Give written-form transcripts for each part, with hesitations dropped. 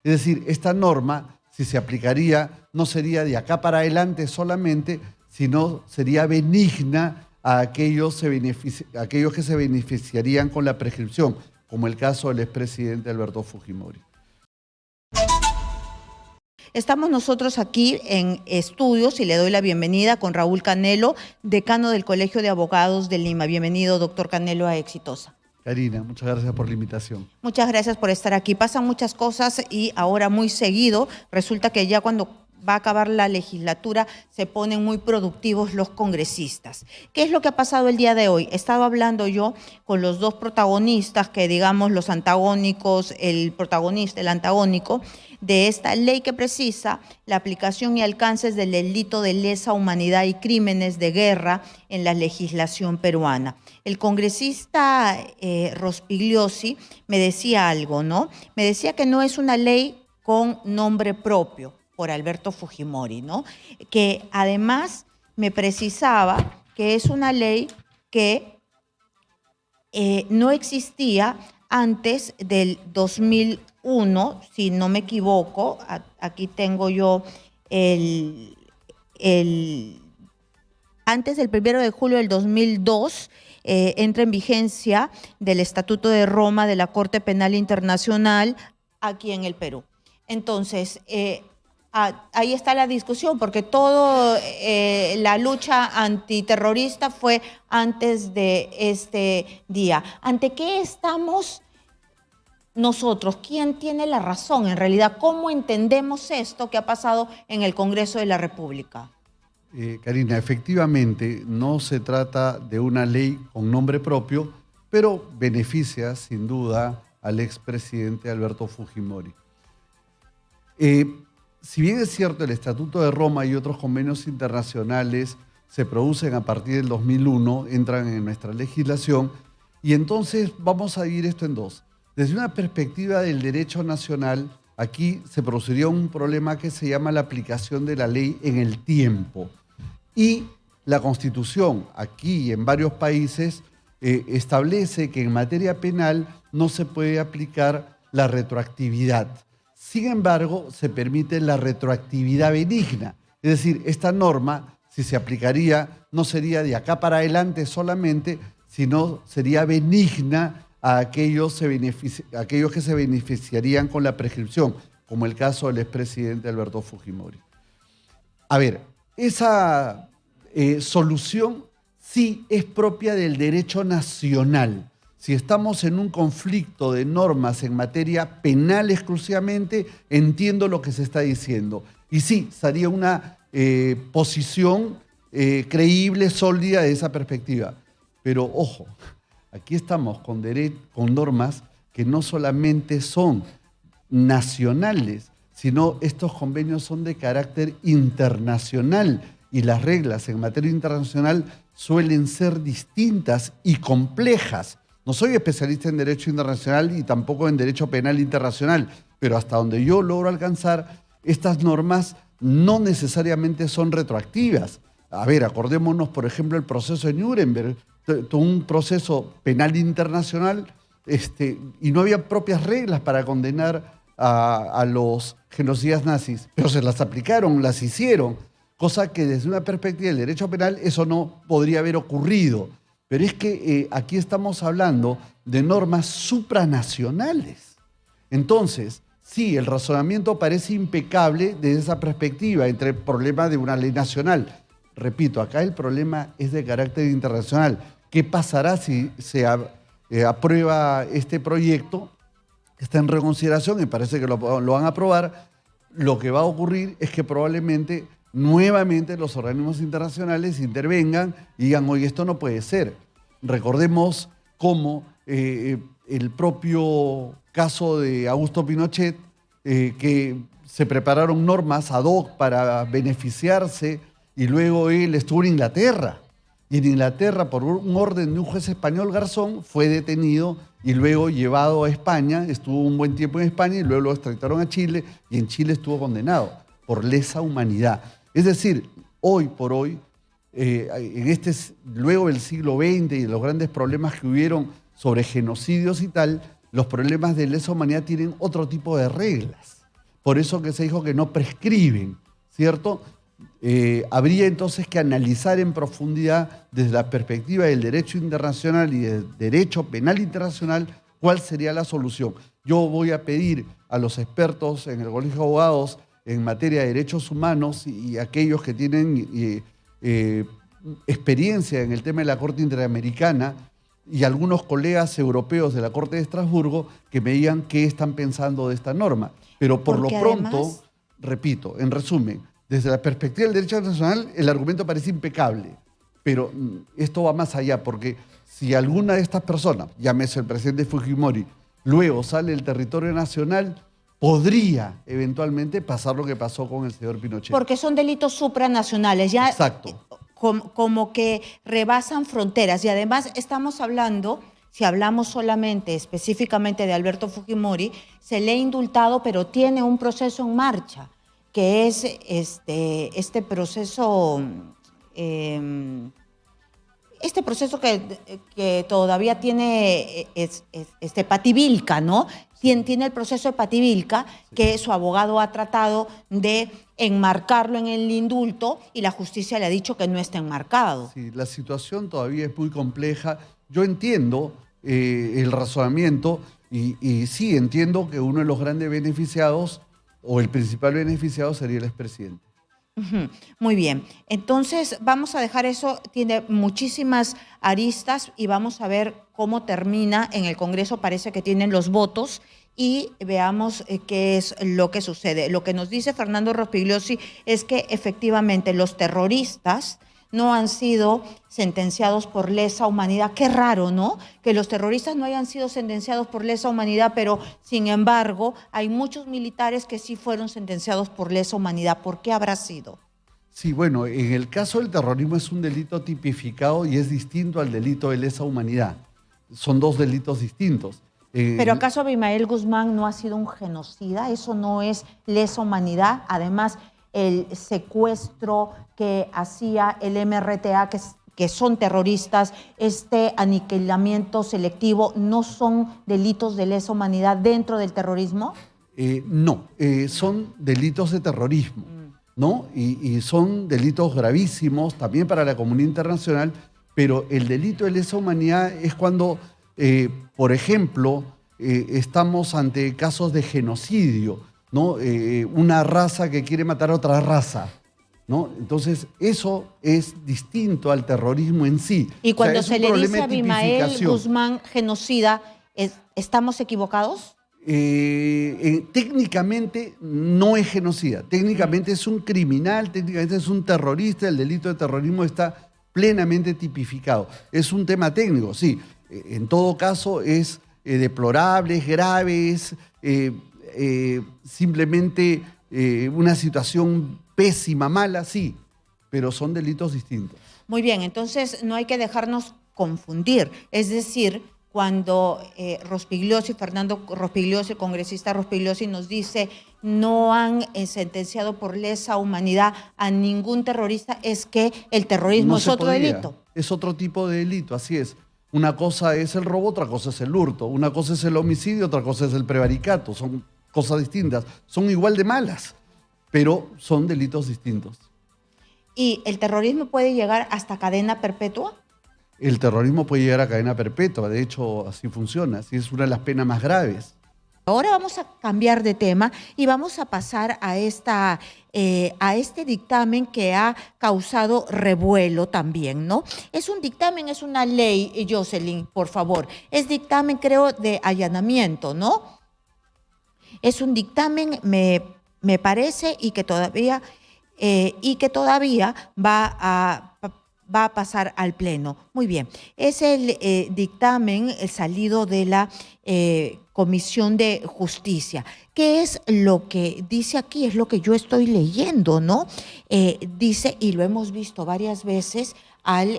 Es decir, esta norma, si se aplicaría, no sería de acá para adelante solamente, sino sería benigna a aquellos que se beneficiarían con la prescripción, como el caso del expresidente Alberto Fujimori. Estamos nosotros aquí en estudios y le doy la bienvenida con Raúl Canelo, decano del Colegio de Abogados de Lima. Bienvenido, doctor Canelo, a Exitosa. Karina, muchas gracias por la invitación. Muchas gracias por estar aquí. Pasan muchas cosas y ahora muy seguido resulta que ya cuando va a acabar la legislatura se ponen muy productivos los congresistas. ¿Qué es lo que ha pasado el día de hoy? He estado hablando yo con los dos protagonistas, que digamos los antagónicos, el protagonista, el antagónico, de esta ley que precisa la aplicación y alcances del delito de lesa humanidad y crímenes de guerra en la legislación peruana. El congresista Rospigliosi me decía algo, ¿no? Me decía que no es una ley con nombre propio por Alberto Fujimori, ¿no? Que además me precisaba que es una ley que no existía antes del 2001, si no me equivoco. Aquí tengo yo antes del 1 de julio del 2002, entra en vigencia del Estatuto de Roma de la Corte Penal Internacional aquí en el Perú. Entonces, ahí está la discusión, porque toda la lucha antiterrorista fue antes de este día. ¿Ante qué estamos nosotros? ¿Quién tiene la razón en realidad? ¿Cómo entendemos esto que ha pasado en el Congreso de la República? Karina, efectivamente no se trata de una ley con nombre propio, pero beneficia sin duda al expresidente Alberto Fujimori. Si bien es cierto, el Estatuto de Roma y otros convenios internacionales se producen a partir del 2001, entran en nuestra legislación, y entonces vamos a dividir esto en dos. Desde una perspectiva del derecho nacional, aquí se produciría un problema que se llama la aplicación de la ley en el tiempo. Y la Constitución, aquí y en varios países, establece que en materia penal no se puede aplicar la retroactividad. Sin embargo, se permite la retroactividad benigna. Es decir, esta norma, si se aplicaría, no sería de acá para adelante solamente, sino sería benigna a aquellos que se beneficiarían con la prescripción, como el caso del expresidente Alberto Fujimori. A ver, esa solución sí es propia del derecho nacional. Si estamos en un conflicto de normas en materia penal exclusivamente, entiendo lo que se está diciendo. Y sí, sería una posición creíble, sólida de esa perspectiva. Pero ojo, aquí estamos con normas que no solamente son nacionales, sino estos convenios son de carácter internacional y las reglas en materia internacional suelen ser distintas y complejas. No soy especialista en derecho internacional y tampoco en derecho penal internacional, pero hasta donde yo logro alcanzar, estas normas no necesariamente son retroactivas. A ver, acordémonos, por ejemplo, el proceso de Nuremberg, un proceso penal internacional, y no había propias reglas para condenar a los genocidas nazis, pero se las aplicaron, las hicieron, cosa que desde una perspectiva del derecho penal eso no podría haber ocurrido. Pero es que aquí estamos hablando de normas supranacionales. Entonces, sí, el razonamiento parece impecable desde esa perspectiva, entre el problema de una ley nacional. Repito, acá el problema es de carácter internacional. ¿Qué pasará si se aprueba este proyecto? Está en reconsideración y parece que lo van a aprobar. Lo que va a ocurrir es que probablemente nuevamente los organismos internacionales intervengan y digan, oye, esto no puede ser. Recordemos cómo el propio caso de Augusto Pinochet, que se prepararon normas ad hoc para beneficiarse y luego él estuvo en Inglaterra. Y en Inglaterra, por un orden de un juez español, Garzón, fue detenido y luego llevado a España, estuvo un buen tiempo en España y luego lo extraditaron a Chile y en Chile estuvo condenado por lesa humanidad. Es decir, hoy por hoy, luego del siglo XX y de los grandes problemas que hubieron sobre genocidios y tal, los problemas de lesa humanidad tienen otro tipo de reglas. por eso que se dijo que no prescriben, ¿cierto? Habría entonces que analizar en profundidad desde la perspectiva del derecho internacional y del derecho penal internacional cuál sería la solución. Yo voy a pedir a los expertos en el Colegio de Abogados en materia de derechos humanos y aquellos que tienen experiencia en el tema de la Corte Interamericana y algunos colegas europeos de la Corte de Estrasburgo que me digan qué están pensando de esta norma. Pero por lo pronto, además, repito, en resumen, desde la perspectiva del derecho internacional, el argumento parece impecable, pero esto va más allá, porque si alguna de estas personas, llámese el presidente Fujimori, luego sale del territorio nacional, podría eventualmente pasar lo que pasó con el señor Pinochet. Porque son delitos supranacionales, ya. Exacto. Como que rebasan fronteras. Y además estamos hablando, si hablamos solamente específicamente de Alberto Fujimori, se le ha indultado, pero tiene un proceso en marcha, que es este proceso que todavía tiene Pativilca, ¿no? Tiene el proceso de Pativilca, que su abogado ha tratado de enmarcarlo en el indulto y la justicia le ha dicho que no está enmarcado. Sí, la situación todavía es muy compleja. Yo entiendo el razonamiento y sí entiendo que uno de los grandes beneficiados o el principal beneficiado sería el expresidente. Muy bien, entonces vamos a dejar eso, tiene muchísimas aristas y vamos a ver cómo termina en el Congreso. Parece que tienen los votos y veamos qué es lo que sucede. Lo que nos dice Fernando Rospigliosi es que efectivamente los terroristas no han sido sentenciados por lesa humanidad. Qué raro, ¿no? Que los terroristas no hayan sido sentenciados por lesa humanidad, pero sin embargo hay muchos militares que sí fueron sentenciados por lesa humanidad. ¿Por qué habrá sido? Sí, bueno, en el caso del terrorismo es un delito tipificado y es distinto al delito de lesa humanidad. Son dos delitos distintos. ¿Pero acaso Abimael Guzmán no ha sido un genocida? ¿Eso no es lesa humanidad? Además, el secuestro que hacía el MRTA, que son terroristas, este aniquilamiento selectivo, ¿no son delitos de lesa humanidad dentro del terrorismo? No, son delitos de terrorismo, ¿no? Y son delitos gravísimos también para la comunidad internacional, pero el delito de lesa humanidad es cuando, por ejemplo, estamos ante casos de genocidio, ¿no? Una raza que quiere matar a otra raza, ¿no? Entonces, eso es distinto al terrorismo en sí. Y cuando se le dice a Abimael Guzmán genocida, ¿estamos equivocados? Técnicamente no es genocida, técnicamente es un criminal, técnicamente es un terrorista, el delito de terrorismo está plenamente tipificado. Es un tema técnico, sí. En todo caso es deplorable, es grave, es simplemente una situación pésima, mala, sí, pero son delitos distintos. Muy bien, entonces no hay que dejarnos confundir, es decir, cuando Fernando Rospigliosi, el congresista Rospigliosi, nos dice no han sentenciado por lesa humanidad a ningún terrorista, es que el terrorismo no es otro delito. Es otro tipo de delito, así es. Una cosa es el robo, otra cosa es el hurto. Una cosa es el homicidio, otra cosa es el prevaricato. Son cosas distintas. Son igual de malas, pero son delitos distintos. ¿Y el terrorismo puede llegar hasta cadena perpetua? El terrorismo puede llegar a cadena perpetua. De hecho, así funciona. Así es una de las penas más graves. Ahora vamos a cambiar de tema y vamos a pasar a este dictamen que ha causado revuelo también, ¿no? Es un dictamen, es una ley, Jocelyn, por favor. Es dictamen, creo, de allanamiento, ¿no? Es un dictamen, me parece, y que todavía va a pasar al Pleno. Muy bien. Es el dictamen salido de la Comisión de Justicia. ¿Qué es lo que dice aquí? Es lo que yo estoy leyendo, ¿no? Dice, y lo hemos visto varias veces, al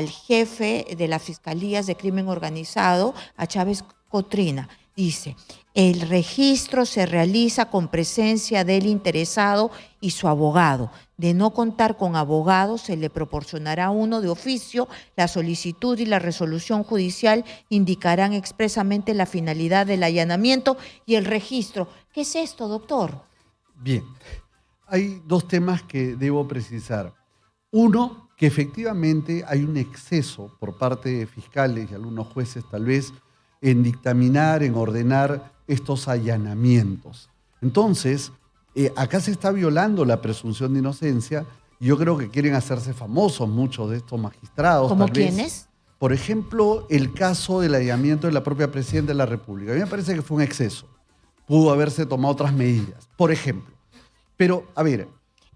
jefe de las Fiscalías de Crimen Organizado, a Chávez Cotrina. Dice, El registro se realiza con presencia del interesado y su abogado. De no contar con abogado, se le proporcionará uno de oficio. La solicitud y la resolución judicial indicarán expresamente la finalidad del allanamiento y el registro. ¿Qué es esto, doctor? Bien, hay dos temas que debo precisar. Uno, que efectivamente hay un exceso por parte de fiscales y algunos jueces tal vez en dictaminar, en ordenar estos allanamientos. Entonces, acá se está violando la presunción de inocencia y yo creo que quieren hacerse famosos muchos de estos magistrados. ¿Cómo tal vez. quiénes? Por ejemplo, el caso del allanamiento de la propia Presidenta de la República. A mí me parece que fue un exceso. Pudo haberse tomado otras medidas, por ejemplo. Pero, a ver...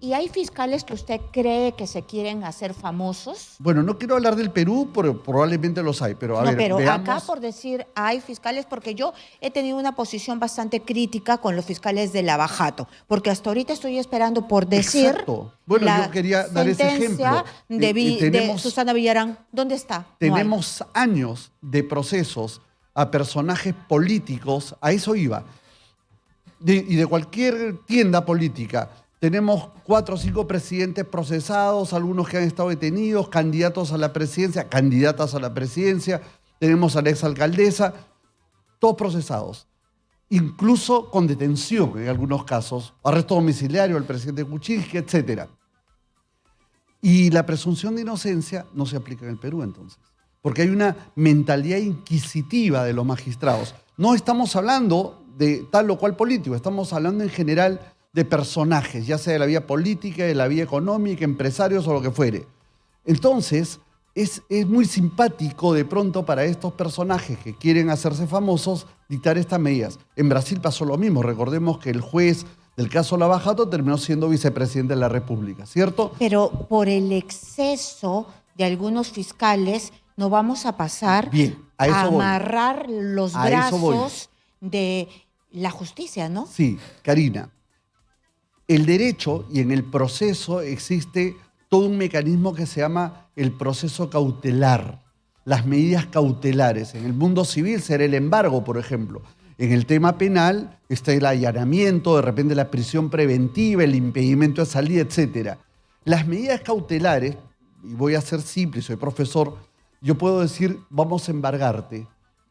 ¿Y hay fiscales que usted cree que se quieren hacer famosos? Bueno, no quiero hablar del Perú, pero probablemente los hay, pero a ver, pero veamos. acá por decir hay fiscales, porque yo he tenido una posición bastante crítica con los fiscales de Lavajato, porque hasta ahorita estoy esperando por decir. Exacto. Bueno, la yo quería dar ese ejemplo. De Susana Villarán. ¿Dónde está? Tenemos años de procesos a personajes políticos, a eso iba, y de cualquier tienda política. Tenemos 4 o 5 presidentes procesados, algunos que han estado detenidos, candidatos a la presidencia, candidatas a la presidencia, tenemos a la exalcaldesa, todos procesados, incluso con detención en algunos casos, arresto domiciliario al presidente Kuczynski, etc. Y la presunción de inocencia no se aplica en el Perú entonces, porque hay una mentalidad inquisitiva de los magistrados. No estamos hablando de tal o cual político, estamos hablando en general de personajes, ya sea de la vía política, de la vía económica, empresarios o lo que fuere. Entonces, es muy simpático de pronto para estos personajes que quieren hacerse famosos dictar estas medidas. En Brasil pasó lo mismo. Recordemos que el juez del caso Lavajato terminó siendo vicepresidente de la República, ¿cierto? Pero por el exceso de algunos fiscales no vamos a pasar a amarrar los brazos de la justicia, ¿no? Sí, Karina. El derecho y en el proceso existe todo un mecanismo que se llama el proceso cautelar, las medidas cautelares. En el mundo civil será el embargo, por ejemplo. En el tema penal está el allanamiento, de repente la prisión preventiva, el impedimento de salida, etc. Las medidas cautelares, y voy a ser simple, soy profesor, yo puedo decir, vamos a embargarte.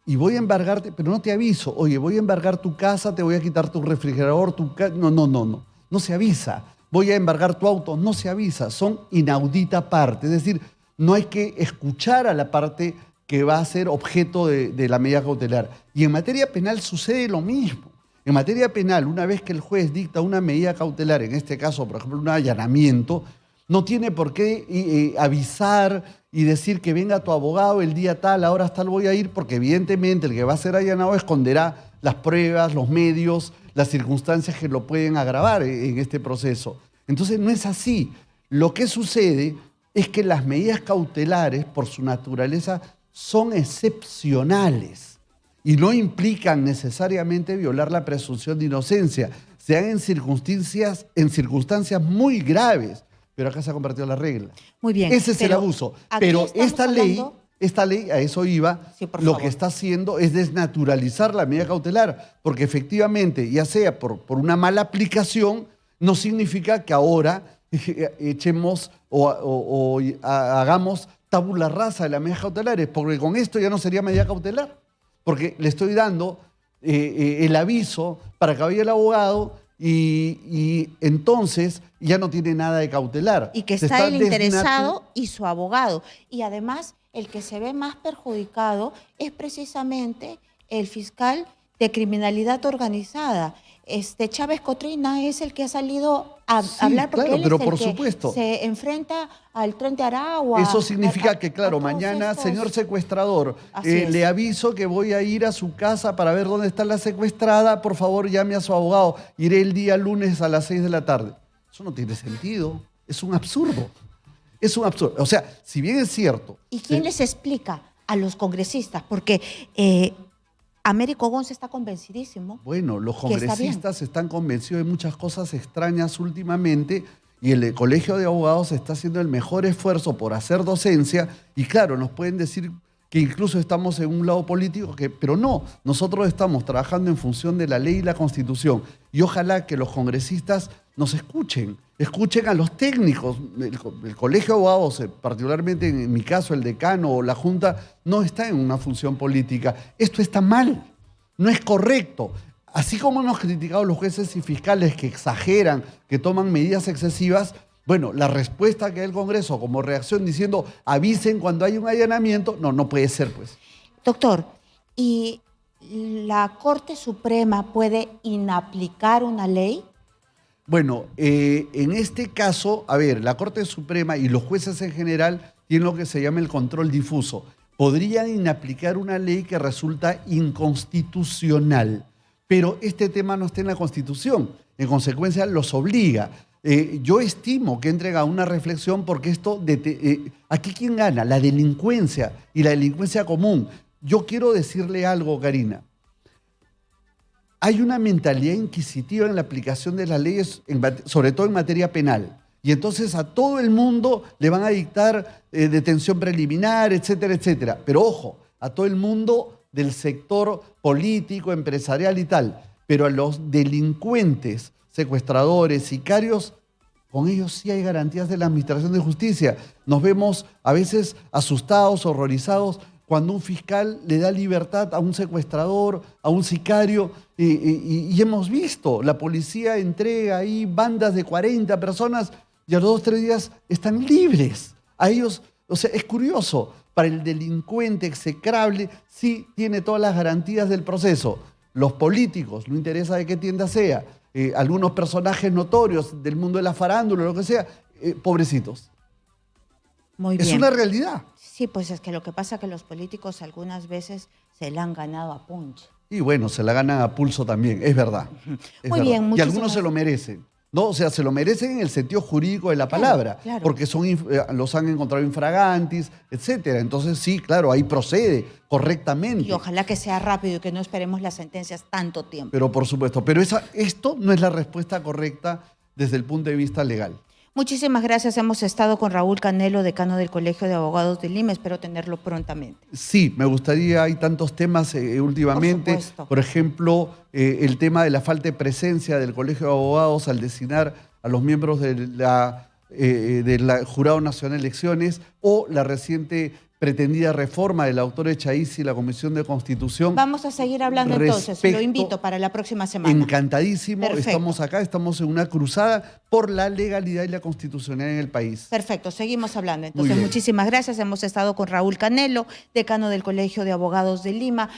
Y voy a embargarte, pero no te aviso. Oye, voy a embargar tu casa, te voy a quitar tu refrigerador, tu casa. No. No se avisa. Voy a embargar tu auto, no se avisa. Son inaudita parte. Es decir, no hay que escuchar a la parte que va a ser objeto de la medida cautelar. Y en materia penal sucede lo mismo. En materia penal, una vez que el juez dicta una medida cautelar, en este caso, por ejemplo, un allanamiento, no tiene por qué avisar y decir que venga tu abogado el día tal, a horas tal voy a ir, porque evidentemente el que va a ser allanado esconderá las pruebas, los medios, las circunstancias que lo pueden agravar en este proceso. Entonces no es así. Lo que sucede es que las medidas cautelares, por su naturaleza, son excepcionales y no implican necesariamente violar la presunción de inocencia. Se dan en circunstancias muy graves, pero acá se ha convertido en la regla. Muy bien. Ese es el abuso. Pero esta ley, a eso iba, sí, lo que está haciendo es desnaturalizar la medida cautelar, porque efectivamente, ya sea por una mala aplicación, no significa que ahora echemos o hagamos tabula rasa de las medidas cautelares, porque con esto ya no sería medida cautelar, porque le estoy dando el aviso para que vaya el abogado y entonces ya no tiene nada de cautelar. Y que está el interesado y su abogado. Y además, el que se ve más perjudicado es precisamente el fiscal de criminalidad organizada. Chávez Cotrina es el que ha salido a hablar porque él es el que se enfrenta al Tren de Aragua. Eso significa que, claro, mañana, señor secuestrador, le aviso que voy a ir a su casa para ver dónde está la secuestrada. Por favor, llame a su abogado. Iré el día lunes a las 6 de la tarde. Eso no tiene sentido. Es un absurdo. Es un absurdo. O sea, si bien es cierto... ¿Y quién les explica a los congresistas? Porque Américo González está convencidísimo. Bueno, los congresistas están convencidos de muchas cosas extrañas últimamente y el Colegio de Abogados está haciendo el mejor esfuerzo por hacer docencia y claro, nos pueden decir que incluso estamos en un lado político, pero no, nosotros estamos trabajando en función de la ley y la Constitución. Y ojalá que los congresistas nos escuchen a los técnicos. El Colegio de Abogados, particularmente en mi caso el decano o la Junta, no está en una función política. Esto está mal, no es correcto. Así como hemos criticado a los jueces y fiscales que exageran, que toman medidas excesivas, bueno, la respuesta que da el Congreso como reacción diciendo avisen cuando hay un allanamiento, no puede ser, pues. Doctor, ¿y la Corte Suprema puede inaplicar una ley? Bueno, en este caso, a ver, la Corte Suprema y los jueces en general tienen lo que se llama el control difuso. Podrían inaplicar una ley que resulta inconstitucional, pero este tema no está en la Constitución. En consecuencia, los obliga. Yo estimo que entren a una reflexión porque aquí ¿quién gana? La delincuencia y la delincuencia común. Yo quiero decirle algo, Karina. Hay una mentalidad inquisitiva en la aplicación de las leyes, sobre todo en materia penal. Y entonces a todo el mundo le van a dictar detención preliminar, etcétera, etcétera. Pero ojo, a todo el mundo del sector político, empresarial y tal. Pero a los delincuentes, secuestradores, sicarios, con ellos sí hay garantías de la Administración de Justicia. Nos vemos a veces asustados, horrorizados, cuando un fiscal le da libertad a un secuestrador, a un sicario, y hemos visto, la policía entrega ahí bandas de 40 personas y a los 2 o 3 días están libres. A ellos, o sea, es curioso, para el delincuente execrable sí tiene todas las garantías del proceso. Los políticos, no interesa de qué tienda sea, algunos personajes notorios del mundo de la farándula, lo que sea, pobrecitos. Muy bien. Es una realidad. Sí, pues es que lo que pasa es que los políticos algunas veces se la han ganado a punch. Y bueno, se la ganan a pulso también, es verdad. Es Muy verdad. bien, y muchísimas algunos se lo merecen. ¿No? O sea, se lo merecen en el sentido jurídico de la palabra, claro. porque los han encontrado infragantis, etcétera. Entonces sí, claro, ahí procede correctamente. Y ojalá que sea rápido y que no esperemos las sentencias tanto tiempo. Pero por supuesto, pero esto no es la respuesta correcta desde el punto de vista legal. Muchísimas gracias. Hemos estado con Raúl Canelo, decano del Colegio de Abogados de Lima. Espero tenerlo prontamente. Sí, me gustaría, hay tantos temas últimamente. Por supuesto. Por ejemplo, el tema de la falta de presencia del Colegio de Abogados al designar a los miembros del Jurado Nacional de Elecciones o la reciente pretendida reforma del autor Echaíz y la Comisión de Constitución. Vamos a seguir hablando entonces. Lo invito para la próxima semana. Encantadísimo. Perfecto. Estamos acá, estamos en una cruzada por la legalidad y la constitucionalidad en el país. Perfecto, seguimos hablando. Entonces, muchísimas gracias. Hemos estado con Raúl Canelo, decano del Colegio de Abogados de Lima.